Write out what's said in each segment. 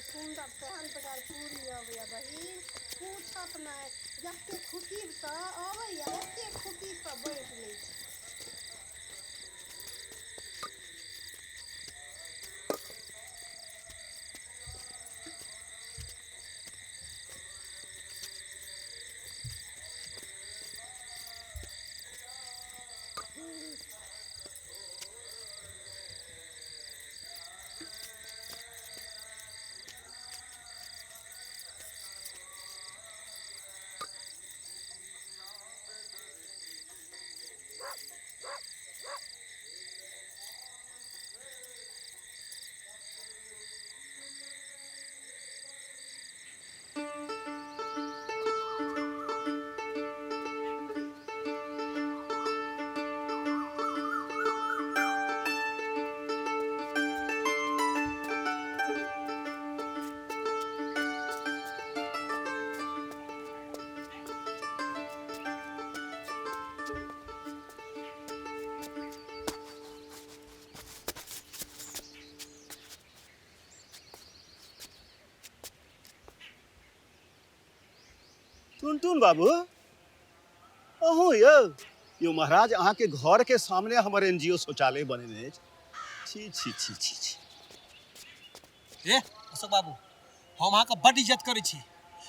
सुंदर तेहन प्रकार पूरी अबैया बहिन पूछत नहीं जते खुशी से अबैया ओते खुशी से बैठ लै छी। टुनटुन बाबू अहूँ यो महाराज अहाँ के घर के सामने हमर एनजीओ शौचालय बने अछि। छी छी छी छी छी। ए अशोक बाबू हम अहाँ के बड़ इज्जत करै छी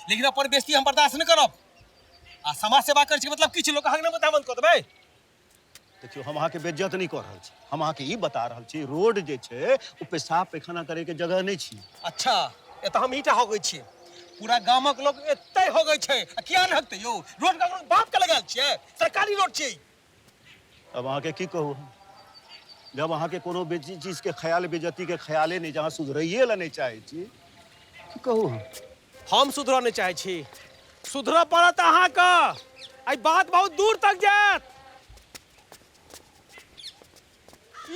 लेकिन अपन बेइज्जती हम बर्दाश्त नहीं करब। आ समाज सेवा करै छी मतलब किछ लोक अहाँ के दामन कऽ देबै। देखियो हम अहाँ के बेइज्जत नहीं कर रहल छी, हम अहाँ के ई बता रहल छी रोड जे छै ओ पेशाब पैखाना करे के जगह नहीं छी। अच्छा एतऽ हम ईटा होगै छी पूरा गामक लोग एतै होगै छै किया नहीं हकतै यो रोड का बाप के लगाल छियै सरकारी रोड छै। अब अहाँ के की कहू जब अहाँ के कोनो चीज के ख्याल बेइज्जती के ख्याले नहीं जहाँ सुधरैये ला नहीं चाहे छी की कहू हम सुधरऽ नहीं चाहे छी सुधरऽ पड़त अहाँ के आई बात बहुत दूर तक जात।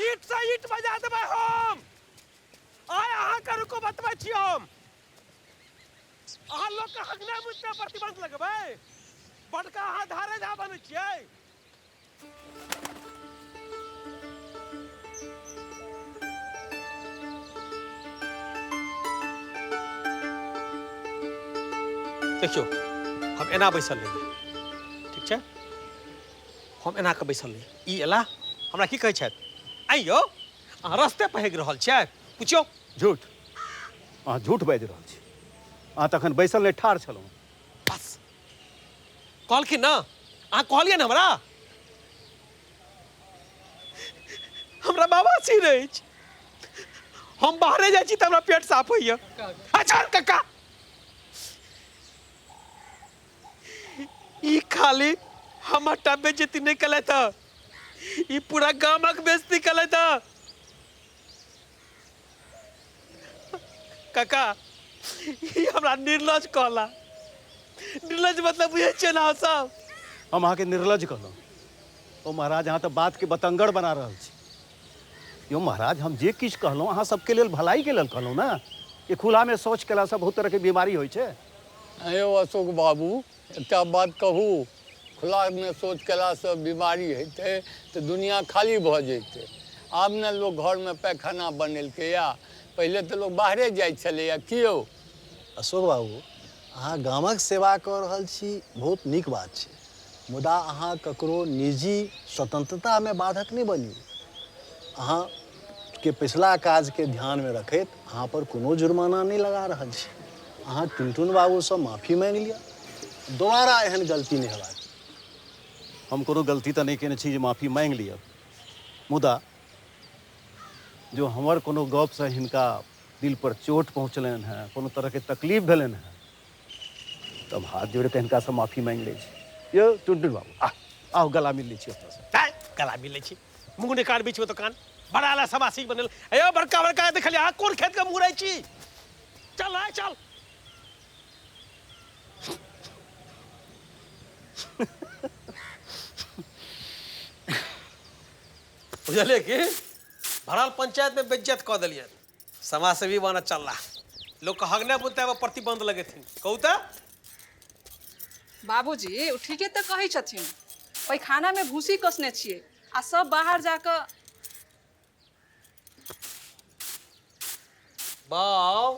ईट से ईट बजा देबै हम आय अहाँ के रुको बतबै छी हम अहाँ लोग के हकने मुझ पे प्रतिबंध लगबै बड़का अहाँ धारे जा बनै छियै। देखियो हम एना बैसल रही ठीक छै हम एना के बैसल रही ई एला हमरा की कहै छथि आइयो अहाँ रास्ते पर हेग रहल छियै पूछियो। झूठ अहाँ झूठ बाजि रहल छी अहाँ तखन बैसल नहीं ठाढ़ छलहुँ। बस कहलखिन ना अहाँ कहलियै ना हमरा बाबा सी रहे छी हम बाहरे जाइ छी त हमरा पेट साफ होइया। अच्छा कक्का ई खाली हमर टा बेइज्जती नहीं कले था ई पूरा गामक बेइज्जती कले था। काका ई हमरा निर्लज कहला निर्लज मतलब बुझे छियै ना सब। हम अहाँ के निर्लज कहलहुँ ओ महाराज अहाँ तो बात के बतंगड़ बना रहल छी। यो महाराज हम जे किछु कहलहुँ अहाँ सबके लेल भलाई के लेल कहलहुँ ना कि खुला में शौच केला से बहुत तरह के बीमारी होइ छै। अयो अशोक बाबू एकटा बात कहू खुला में शौच केला से बीमारी हेतै तो दुनिया खाली भऽ जैतै। आब ने लोग घर में पैखाना बनेलकै या पहले तो लोग बाहरे जाइ छलैया कियो। अशोक बाबू अहाँ गामक सेवा कऽ रहल छी बहुत नीक बात छै मुदा अहाँ ककरो निजी स्वतंत्रता में बाधक नहीं बनियो। अहाँ के पिछला काज के ध्यान में रखैत अहाँ पर कोनो जुर्माना नहीं लगा रहल छी। अहाँ टुनटुन बाबू से माफी मांग लिया दोबारा एहन गलती नहीं हेबाक। हम कोनो गलती तो नहीं केने छी जे माफी मांग लिया मुदा जो हमर कोनो गप से हिनका दिल पर चोट पहुँचलनि हैं कोनो तरह के तकलीफ भेलनि हैं तब हाथ जोड़ के हिनका से माफी मांग ले छी। यो टुनटुन बाबू आओ गला मिल ली छी अपना से। गला मिलै छी मुंह ने कान बीच में तो कान बड़ा ला समासी बनल अयो बड़का बड़का देखलिए आ कोन खेत के मुरै छी चल आय चल। बुझलिए कि भरल पंचायत में बेइज्जत कऽ देलिए समाज सेवी बना चल रहा लोग के हगने बुते में प्रतिबंध लगेथिन कहू त बाबूजी ओ ठीके तो कहै छथिन पैखाना में भूसी कसने छियै आ सब बाहर जाकर बाऊ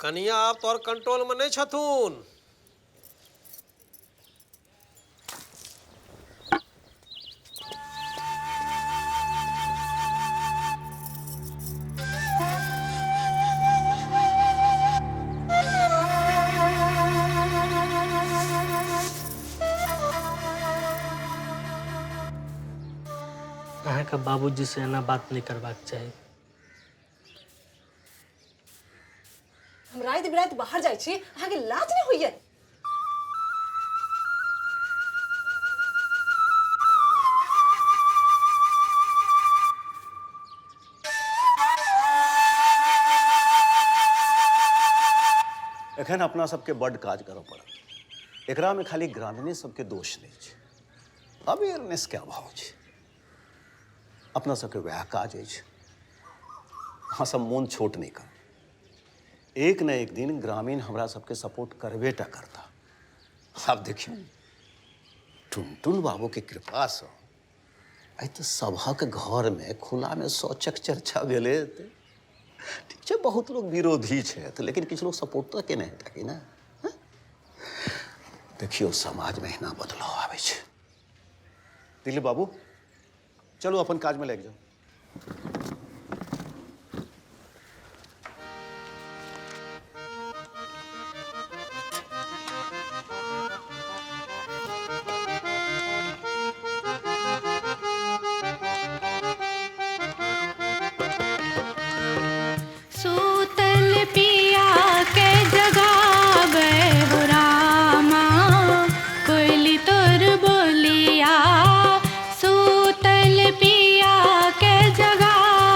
कनिया आप तोर कंट्रोल में नहीं छथुन। अहाँके बाबूजी से एना बात नहीं करबाक चाही। हम रात बिरात बाहर जाइ छी, अहाँके लाज नहीं होइए? एखन अपना सबके बड़ काज करऽ पड़त। एकरा में खाली ग्रामीणे सबके दोष नहीं छै, अवेयरनेस के अभाव छै। अपना सबके वह काज अछि, अहाँ सब मोन छोट नहीं कर। एक न एक दिन ग्रामीण हमरा सबके सपोर्ट करबेटा करता। आप देखियो टुनटुन बाबू के कृपा से आई तो सभक घर में खुला में शौचक चर्चा भेले। ठीक है, बहुत लोग विरोधी है, लेकिन किछु लोग सपोर्ट तो केने हेता कि ना। देखियो समाज में एना बदलाव आवे छै। दिलीप बाबू चलो अपन काज में लग जाओ। सूतल पिया के जगावे हो रामा, कोयली तोर बोलिया। सूतल पिया के जगावे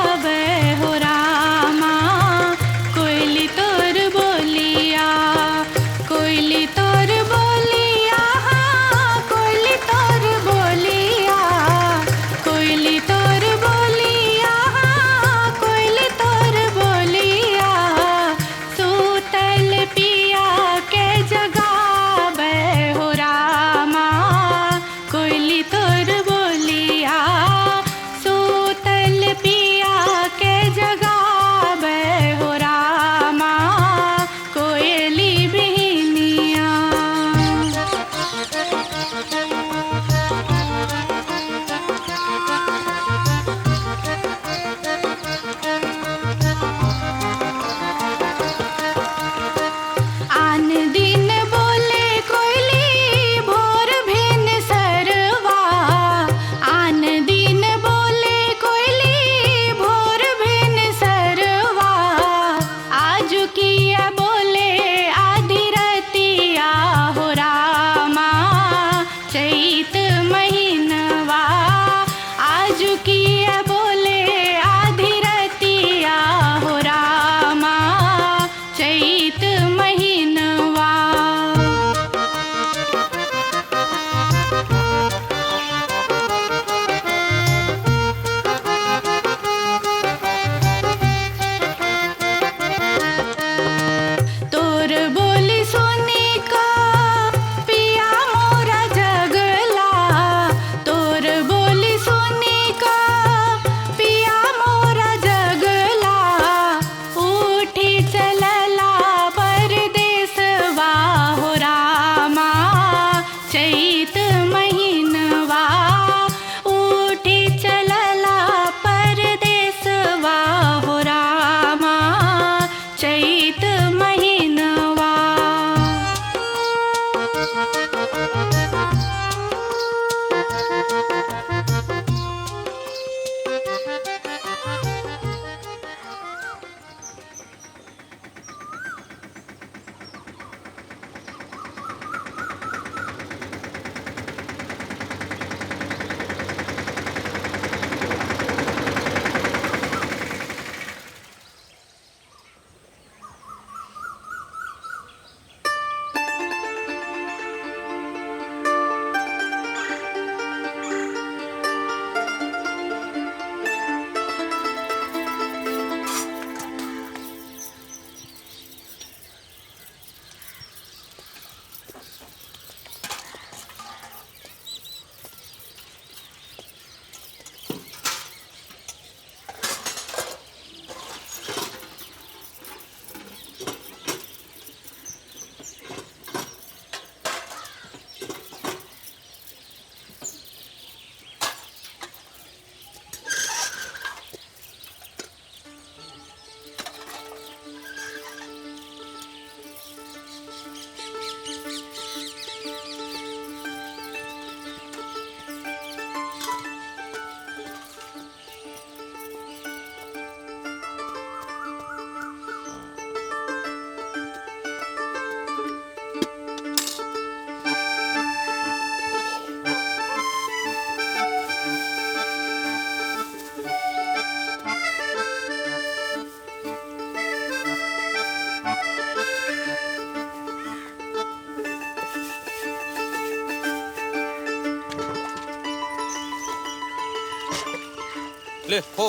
ले हो।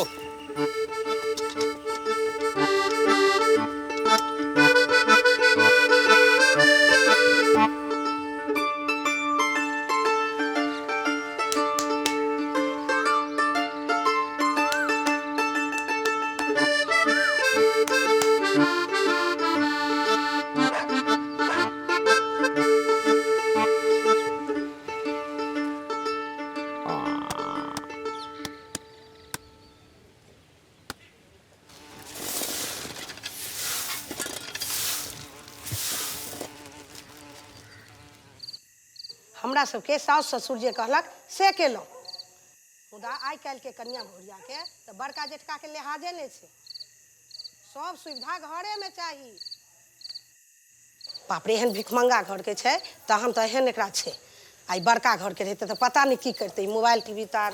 हमरा सबके साउस ससुर जे कहलक से केलहुँ। मुदा आइ काल्हिके कन्या भौरियाके तऽ बड़का जेठकाके लिहाजे नहि छै। सब सुविधा घरेमे चाही। बाप रे एहन भिखमंगा घरके छै तहन तऽ एहन एकरा छै। आइ बड़का घरके रहतै तऽ पता नहि की करतै। मोबाइल टीवी तार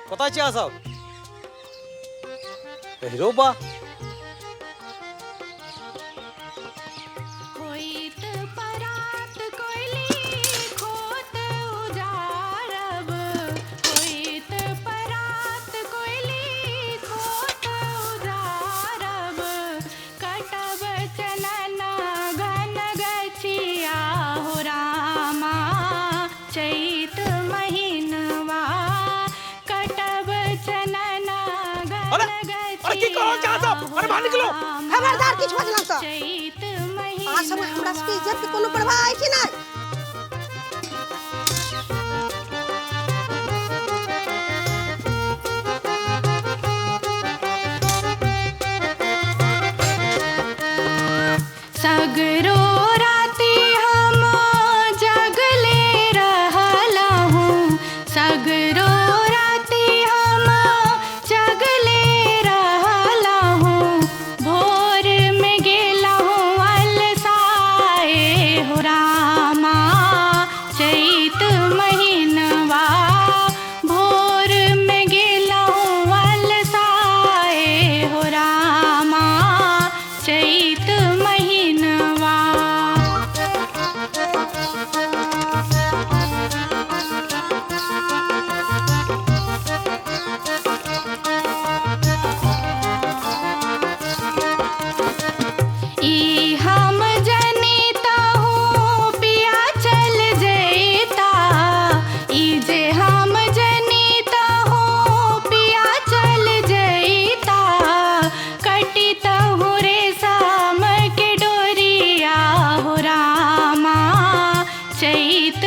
कोताची आसाव हिरो बा होइत परात कोयली खोत उजारब होइत परात कोयली खोत उजारब कटब चनन घन गछिया हो रामा चैत महीनवा कटब चनन घन गछिया अरे बाहर निकलो। खबरदार किछु बजलहुँ तऽ अहाँ सब हमरा सबके इज्जतके कोनो परवाह अछि कि नहि? सगरो राति हम जगले रहलहूँ सगरो राति हम जगले रहलहूँ भोर में गेलहूँ अलसाए हो रामा चैत महीनवा भोर में गेलहूँ अलसाए हो रामा चैत महीनवा ई हम जनिता हूँ पिया चल जैता ई जे हम जनिता हूँ पिया चल जैता कटिता हूँ रे शाम के डोरिया हो रामा चैत